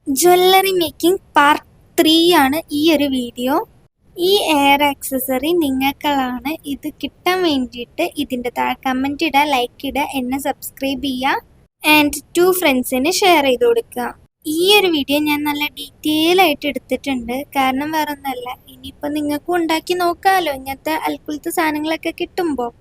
Jewellery making part 3 ആണ് ഈ ഒരു വീഡിയോ. ഈ എയർ ആക്സസറി നിങ്ങൾക്കാണ്. ഇത് കിട്ടാൻ വേണ്ടിയിട്ട് ഇതിൻ്റെ താഴെ കമൻറ്റ് ഇടുക, ലൈക്ക് ഇടുക, എന്നെ സബ്സ്ക്രൈബ് ചെയ്യുക ആൻഡ് 2 ഫ്രണ്ട്സിന് ഷെയർ ചെയ്ത് കൊടുക്കുക. ഈ ഒരു വീഡിയോ ഞാൻ നല്ല ഡീറ്റെയിൽ ആയിട്ട് എടുത്തിട്ടുണ്ട്. കാരണം വേറെ ഒന്നല്ല, ഇനിയിപ്പോൾ നിങ്ങൾക്കും ഉണ്ടാക്കി നോക്കാമല്ലോ ഇങ്ങനത്തെ അൽക്കുലത്തെ സാധനങ്ങളൊക്കെ കിട്ടുമ്പോൾ.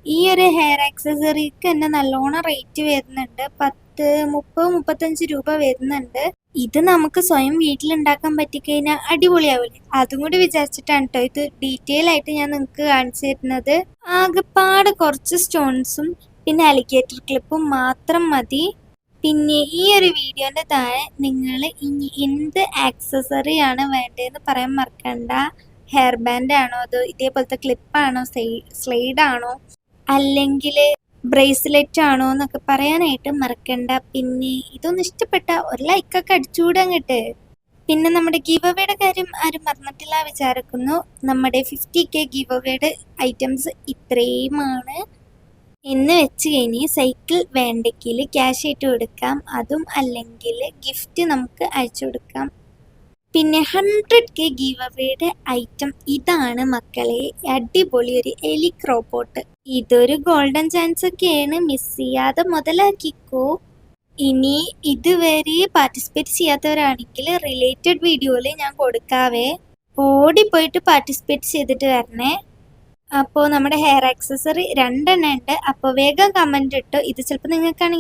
ഈ ഒരു ഹെയർ ആക്സസറിക്ക് തന്നെ നല്ലോണം റേറ്റ് വരുന്നുണ്ട്. 30-35 രൂപ വരുന്നുണ്ട്. ഇത് നമുക്ക് സ്വയം വീട്ടിലുണ്ടാക്കാൻ പറ്റിക്കഴിഞ്ഞാൽ അടിപൊളിയാവില്ലേ? അതും കൂടി വിചാരിച്ചിട്ടാണ് കേട്ടോ ഇത് ഡീറ്റെയിൽ ആയിട്ട് ഞാൻ നിങ്ങൾക്ക് കാണിച്ചു തരുന്നത്. ആകെപ്പാട് കുറച്ച് സ്റ്റോൺസും പിന്നെ അലിഗേറ്റർ ക്ലിപ്പും മാത്രം മതി. പിന്നെ ഈ ഒരു വീഡിയോൻ്റെ താഴെ നിങ്ങൾ ഇനി എന്ത് ആക്സസറി ആണ് വേണ്ടതെന്ന് പറയാൻ മറക്കണ്ട. ഹെയർ ബാൻഡ് ആണോ, അതോ ഇതേപോലത്തെ ക്ലിപ്പാണോ, സ്ലൈഡാണോ, അല്ലെങ്കിൽ ബ്രേസ്ലെറ്റ് ആണോ എന്നൊക്കെ പറയാനായിട്ട് മറക്കണ്ട. പിന്നെ ഇതൊന്നും ഇഷ്ടപ്പെട്ട ഒരു ലൈക്കൊക്കെ അടിച്ചുകൂടെ അങ്ങോട്ട്. പിന്നെ നമ്മുടെ ഗീവ് അവേയുടെ കാര്യം ആരും മറന്നിട്ടില്ല വിചാരിക്കുന്നു. നമ്മുടെ 50K ഗീവ് അവേയുടെ ഐറ്റംസ് ഇത്രയുമാണ് എന്ന് വെച്ച് കഴിഞ്ഞ് സൈക്കിൾ വേണ്ടെങ്കിൽ ക്യാഷ് ആയിട്ട് കൊടുക്കാം, അതും അല്ലെങ്കിൽ ഗിഫ്റ്റ് നമുക്ക് അയച്ചു കൊടുക്കാം. പിന്നെ 100K ഗീവ് അവേയുടെ ഐറ്റം ഇതാണ് മക്കളെ, അടിപൊളി ഒരു എലിക് റോബോട്ട്. ഇതൊരു ഗോൾഡൻ ചാൻസ് ഒക്കെയാണ്, മിസ് ചെയ്യാതെ മുതലാക്കിക്കോ. ഇനി ഇതുവരെ പാർട്ടിസിപ്പേറ്റ് ചെയ്യാത്തവരാണെങ്കിൽ റിലേറ്റഡ് വീഡിയോയിൽ ഞാൻ കൊടുക്കാവേ, ഓടിപ്പോയിട്ട് പാർട്ടിസിപ്പേറ്റ് ചെയ്തിട്ട് വരണേ. അപ്പോൾ നമ്മുടെ ഹെയർ ആക്സസറി 2 എണ്ണം ഉണ്ട്. അപ്പോൾ വേഗം കമൻറ്റ് ഇട്ടോ. ഇത് ചിലപ്പോൾ നിങ്ങൾക്കാണെങ്കിൽ